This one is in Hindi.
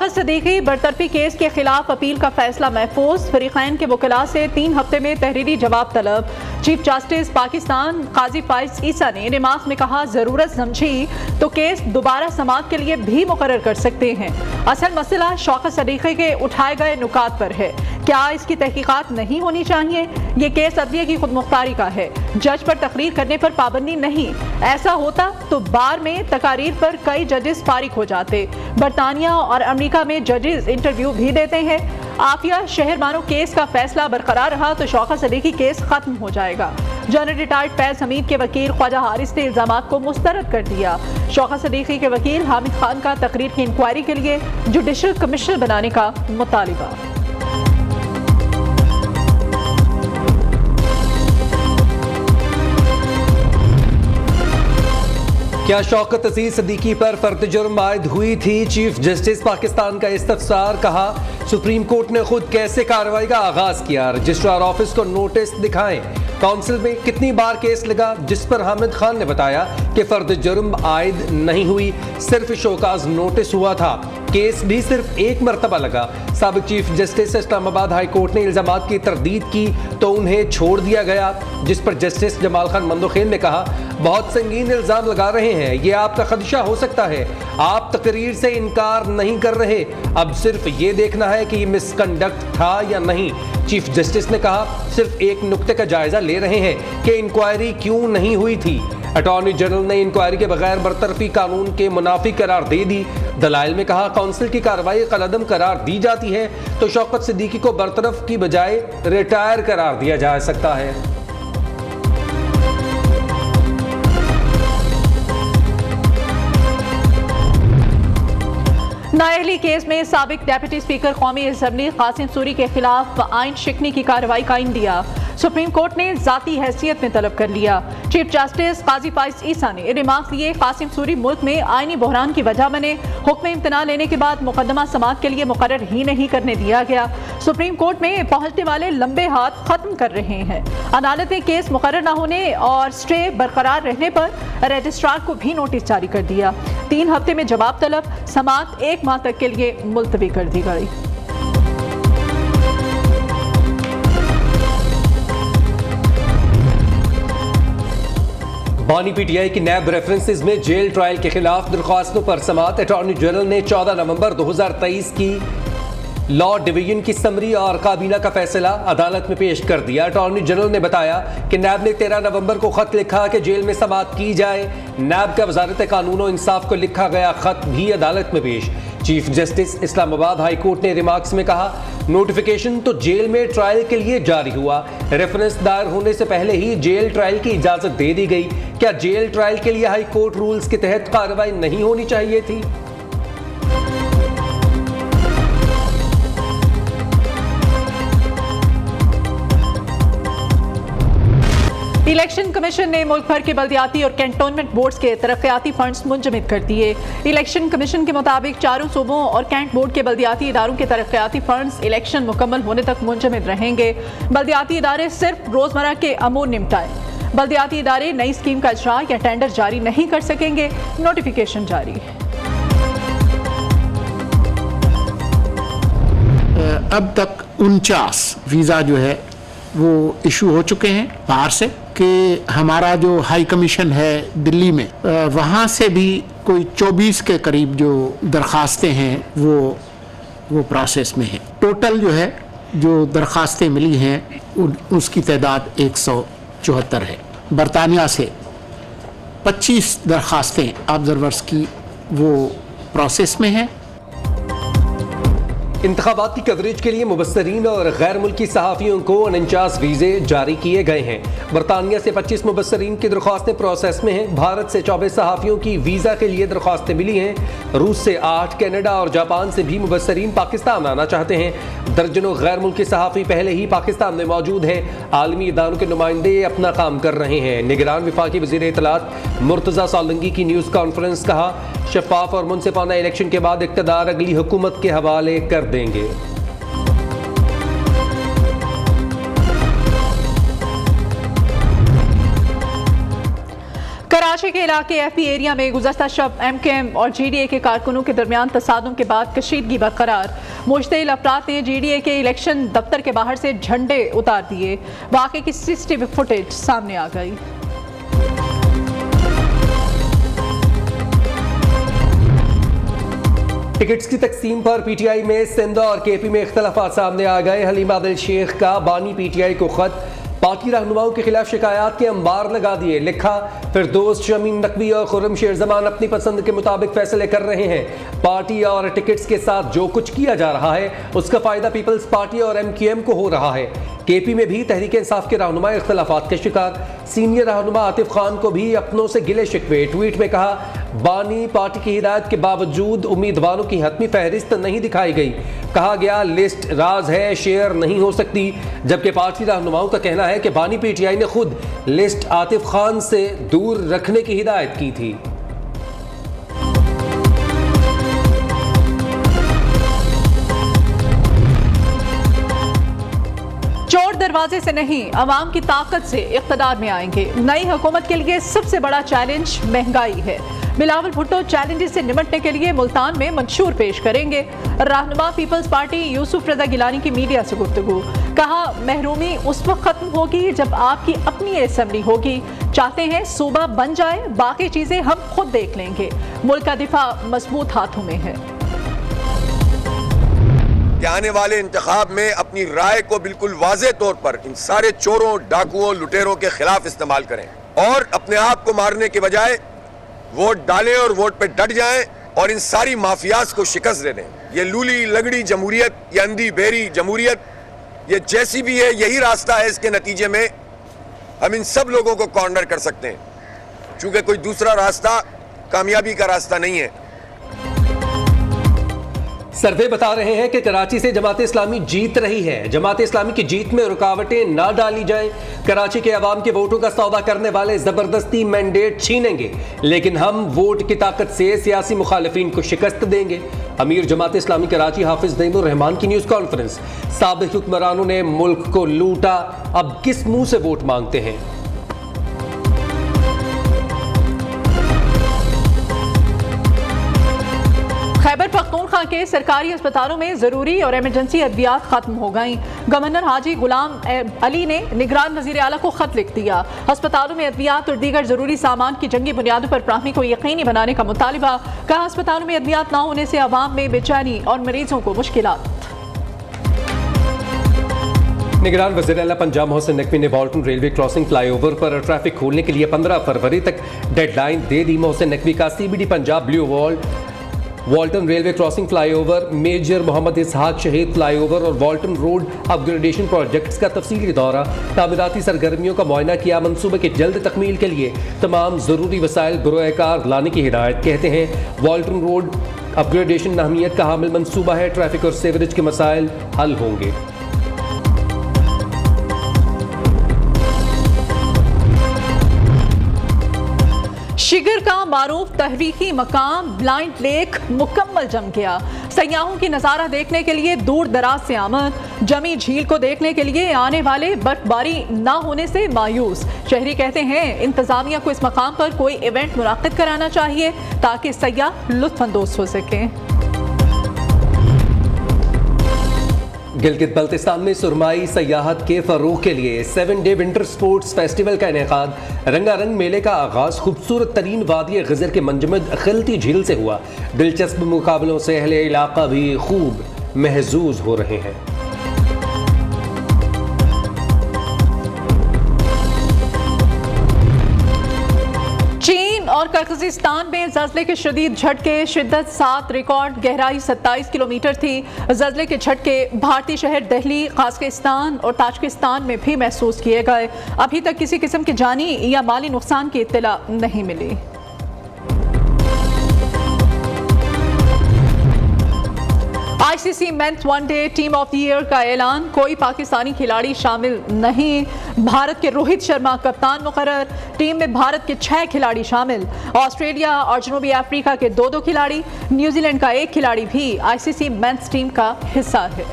शौकत सदीकी बरतरफी केस के खिलाफ अपील का फैसला महफूज। फरीकैन के वकीला से 3 हफ्ते में तहरीरी जवाब तलब। चीफ जस्टिस पाकिस्तान काजी फाइज ईसा ने रिमार्क में कहा, जरूरत समझी तो केस दोबारा समाअत के लिए भी मुकर्रर कर सकते हैं। असल मसला शौकत सदीकी के उठाए गए नुकात पर है। क्या इसकी तहकीकात नहीं होनी चाहिए? ये केस अदलिया की खुदमुख्तारी का है। जज पर तकरीर करने पर पाबंदी नहीं। ऐसा होता तो बार में तकारीर पर कई जजेस फारिग हो जाते। बरतानिया और अमेरिका में जजेस इंटरव्यू भी देते हैं। आफिया शहर मानो केस का फैसला बरकरार रहा तो शौकत सदीकी केस खत्म हो जाएगा। जनरल रिटायर्ड फैज हमीद के वकील ख्वाजा हारिस ने इल्जामात को मुस्तरद कर दिया। शौकत सदीकी के वकील हामिद खान का तकरीर की इंक्वायरी के लिए जुडिशल कमीशन बनाने का मुतालिबा। क्या शौकत अजीज सदीकी पर फर्द जुर्म आयद हुई थी? चीफ जस्टिस पाकिस्तान का इस्तफसार। कहा, सुप्रीम कोर्ट ने खुद कैसे कार्रवाई का आगाज किया? रजिस्ट्रार ऑफिस को नोटिस दिखाएं। काउंसिल में कितनी बार केस लगा? जिस पर हामिद खान ने बताया कि फर्द जुर्म आयद नहीं हुई, सिर्फ शोकाज नोटिस हुआ था। केस भी सिर्फ एक मरतबा लगा। साबिक chief justice Islamabad high court ने इल्जामात की तरदीद की तो उन्हें छोड़ दिया गया, जिस पर जस्टिस जमाल खान मंदोखेल ने कहा, बहुत संगीन इल्जाम लगा रहे हैं, ये आपका खदशा हो सकता है। आप तकरीर से इनकार नहीं कर रहे, अब सिर्फ ये देखना है कि ये मिसकंडक्ट था या नहीं। चीफ जस्टिस ने कहा, सिर्फ एक नुक्ते का जायजा ले रहे हैं कि इंक्वायरी क्यों नहीं हुई थी। अटॉर्नी जनरल ने इंक्वायरी के बगैर बरतरफी कानून के मुनाफी करार दे दी। दलाइल में कहा, काउंसिल की कार्रवाई कलअदम करार दी जाती है तो शौकत सिद्दीकी को बरतरफ की बजाय रिटायर करार दिया जा सकता है। नाअहली केस में साबिक डेप्यूटी स्पीकर कौमी असम्बली कासिम सूरी के खिलाफ आइन शिकनी की कार्रवाई का इंदिया सुप्रीम कोर्ट ने जाती हैसियत में तलब कर लिया। चीफ जस्टिस काजी फाइज ईसा ने रिमार्क दिए, कासिम सूरी मुल्क में आइनी बहरान की वजह बने। हुक्म इम्तना लेने के बाद मुकदमा समाअत के लिए मुकर्रर ही नहीं करने दिया गया। सुप्रीम कोर्ट में पहुंचने वाले लंबे हाथ खत्म कर रहे हैं। अदालत ने केस मुकर्रर न होने और स्टे बरकरार रहने पर रजिस्ट्रार को भी नोटिस जारी कर दिया। 3 हफ्ते में जवाब तलब, समाअत 1 माह तक के लिए मुलतवी कर दी गई। बानी पीटीआई की नैब रेफरेंसेस में जेल ट्रायल के खिलाफ दरख्वास्तों पर समाअत। अटॉर्नी जनरल ने 14 नवंबर 2023 की लॉ डिवीजन की समरी और काबीना का फैसला अदालत में पेश कर दिया। अटॉर्नी जनरल ने बताया कि नैब ने 13 नवंबर को खत लिखा कि जेल में समाअत की जाए। नैब का वजारत कानून और इंसाफ को लिखा गया खत भी अदालत में पेश। Chief justice Islamabad high court ने रिमार्क्स में कहा, नोटिफिकेशन तो जेल में ट्रायल के लिए जारी हुआ, रेफरेंस दायर होने से पहले ही जेल ट्रायल की इजाजत दे दी गई। क्या जेल ट्रायल के लिए हाई कोर्ट रूल्स के तहत कार्रवाई नहीं होनी चाहिए थी? इलेक्शन कमीशन ने मुल्क भर के बल्दियाती और कैंटोनमेंट बोर्ड्स के तरक्याती फंड्स मुंजमद कर दिए। इलेक्शन कमीशन के मुताबिक चारों सूबों और कैंट बोर्ड के बल्दियाती इदारों के तरक्याती फंड्स इलेक्शन मुकम्मल होने तक मुंजमद रहेंगे। बल्दियाती इदारे सिर्फ रोजमर्रा के अमूर निपटाए। बल्दियाती इदारे नई स्कीम का इजरा या टेंडर जारी नहीं कर सकेंगे। नोटिफिकेशन जारी। अब तक 49 वीज़ा जो है वो इशू हो चुके हैं बाहर से, कि हमारा जो हाई कमीशन है दिल्ली में, वहाँ से भी कोई 24 के करीब जो दरखास्तें हैं वो प्रोसेस में है। टोटल जो है जो दरखास्तें मिली हैं उसकी तादाद 174 है। बरतानिया से 25 दरखास्तें ऑब्जर्वर्स की वो प्रोसेस में हैं। इंतखाबाती कवरेज के लिए मुबस्सरीन और गैर मुल्की सहाफ़ियों को 49 वीज़े जारी किए गए हैं। बरतानिया से 25 मुबस्सरीन की दरख्वास्तें प्रोसेस में हैं। भारत से 24 सहाफ़ियों की वीज़ा के लिए दरख्वास्तें मिली हैं। रूस से 8, कनाडा और जापान से भी मुबस्सरीन पाकिस्तान आना चाहते हैं। दर्जनों गैर मुल्की सहाफ़ी पहले ही पाकिस्तान में मौजूद हैं। आलमी इदारों के नुमाइंदे अपना काम कर रहे हैं। निगरान वफाकी वज़ीर इत्तलात मुर्तज़ा सोलंकी की न्यूज़ कॉन्फ्रेंस, कहा, शफाफ और मुनसिफाना इलेक्शन के बाद इक़्तिदार अगली हुकूमत के हवाले कर देंगे। कराची के इलाके एफपी एरिया में गुज़श्ता शब एमकेएम और जीडीए के कारकुनों के दरमियान तसादुम के बाद कशीदगी बरकरार। मुश्तिल अफराद ने जीडीए के इलेक्शन दफ्तर के बाहर से झंडे उतार दिए। वाक़े की सीसीटीवी फुटेज सामने आ गई। टिकट्स की तकसीम पर पीटीआई में सिंध और केपी में इख्तलाफात सामने आ गए। हलीमा आदिल शेख का बानी पीटीआई को खत, पार्टी रहनुमाओं के खिलाफ शिकायत के अंबार लगा दिए। लिखा, फिरदौस, शमीम नकवी और खुर्रम शेर जमान अपनी पसंद के मुताबिक फैसले कर रहे हैं। पार्टी और टिकट्स के साथ जो कुछ किया जा रहा है उसका फायदा पीपल्स पार्टी और एमक्यूएम को हो रहा है। केपी में भी तहरीक इंसाफ के रहनुमा इख्तलाफात के शिकार। सीनियर रहनुमा आतिफ खान को भी अपनों से गिले शिकवे। ट्वीट में कहा, बानी पार्टी की हिदायत के बावजूद उम्मीदवारों की हतमी फहरिस्त नहीं दिखाई गई। कहा गया, लिस्ट राज है, शेयर नहीं हो सकती। जबकि पार्टी रहनुमाओं का कहना है कि बानी पीटीआई ने खुद लिस्ट आतिफ खान से दूर रखने की हिदायत की थी। चोर दरवाजे से नहीं, अवाम की ताकत से इक़्तिदार में आएंगे। नई हुकूमत के लिए सबसे बड़ा चैलेंज महंगाई है। बिलावल भुट्टो चैलेंजेस से निपटने के लिए मुल्तान में मंशूर पेश करेंगे। रहनुमा पीपल्स पार्टी यूसुफ रजा गिलानी की मीडिया से गुफ्तगू। कहा, महरूमी उस वक्त खत्म होगी जब आपकी अपनी असेंबली होगी। चाहते हैं सूबा बन जाए, बाकी चीजें हम खुद देख लेंगे। मुल्क का दिफा मजबूत हाथों में है। कि आने वाले इंतखाब में अपनी राय को बिल्कुल वाज़े तौर पर इन सारे चोरों, डाकुओं, लुटेरों के खिलाफ इस्तेमाल करें और अपने आप को मारने के बजाय वोट डालें और वोट पे डट जाएं और इन सारी माफियाज को शिकस्त दे दें। ये लूली लगड़ी जमहूरियत, ये अंधी बेरी जमहूरियत, ये जैसी भी है, यही रास्ता है। इसके नतीजे में हम इन सब लोगों को कॉर्नर कर सकते हैं, क्योंकि कोई दूसरा रास्ता कामयाबी का रास्ता नहीं है। सर्वे बता रहे हैं कि कराची से जमात इस्लामी जीत रही है। जमात इस्लामी की जीत में रुकावटें ना डाली जाएं। कराची के अवाम के वोटों का सौदा करने वाले जबरदस्ती मैंडेट छीनेंगे, लेकिन हम वोट की ताकत से सियासी मुखालिफिन को शिकस्त देंगे। अमीर जमात इस्लामी कराची हाफिज नईमुर रहमान की न्यूज़ कॉन्फ्रेंस। साबिक हुक्मरानों ने मुल्क को लूटा, अब किस मुंह से वोट मांगते हैं। खैबर पख्तूनख्वा के सरकारी अस्पतालों में जरूरी और इमरजेंसी अद्वियात खत्म हो गई। गवर्नर हाजी गुलाम अली ने निगरान वजीर आला को खत लिख दिया। अस्पतालों में अद्वियात और दीगर जरूरी सामान की जंगी बुनियादों पर फराहमी को यकीनी बनाने का मुतालिबा। कहा, अस्पतालों में अद्वियात न होने से अवाम में बेचैनी और मरीजों को मुश्किलात। निगरान वज़ीर आला पंजाब मोहसिन नकवी ने वॉल्टन रेलवे क्रॉसिंग फ्लाईओवर पर ट्रैफिक खोलने के लिए 15 फरवरी तक डेडलाइन दे दी। मोहसिन नकवी का CBD Punjab blue wall, Walton railway crossing flyover, major Mohammad Ishaq शहीद फ्लाईओवर और वॉल्टन रोड अपग्रेडेशन प्रोजेक्ट्स का तफसीली दौरा। तामीराती सरगर्मियों का मुआयना किया। मंसूबे की जल्द तकमील के लिए तमाम ज़रूरी वसाइल बरोएकार लाने की हिदायत। कहते हैं, वॉल्टन रोड अपग्रेडेशन अहमियत का हामिल मंसूबा है। ट्रैफिक और सीवरेज के मसाइल हल होंगे। शिगर का मारूफ तहरीकी मकाम ब्लाइंड लेक मुकम्मल जम गया। सयाहों की नज़ारा देखने के लिए दूर दराज से आमद। जमी झील को देखने के लिए आने वाले बर्फबारी ना होने से मायूस। शहरी कहते हैं, इंतजामिया को इस मकाम पर कोई इवेंट मुनाकिद कराना चाहिए ताकि सयाह लुत्फानंदोज हो सकें। गिलगित बल्तिस्तान में सुरमाई सयाहत के फरोग के लिए 7 डे विंटर स्पोर्ट्स फेस्टिवल का इनेकाद। रंगारंग मेले का आगाज खूबसूरत तरीन वादी गजर के मंजमद खिलती झील से हुआ। दिलचस्प मुकाबलों से अहले इलाका भी खूब महजूज हो रहे हैं। और किर्गिज़स्तान में ज़ल्ज़ले के शदीद झटके, शिद्दत 7 रिकॉर्ड, गहराई 27 किलोमीटर थी। ज़ल्ज़ले के झटके भारतीय शहर दिल्ली, कज़ाकिस्तान और ताजिकिस्तान में भी महसूस किए गए। अभी तक किसी किस्म की जानी या माली नुकसान की इत्तला नहीं मिली। ICC men's one day team of the year का ऐलान। कोई पाकिस्तानी खिलाड़ी शामिल नहीं। भारत के रोहित शर्मा कप्तान मुकर्रर। टीम में भारत के 6 खिलाड़ी शामिल। ऑस्ट्रेलिया और जनूबी अफ्रीका के 2-2 खिलाड़ी। न्यूजीलैंड का 1 खिलाड़ी भी आईसीसी मेंस टीम का हिस्सा है।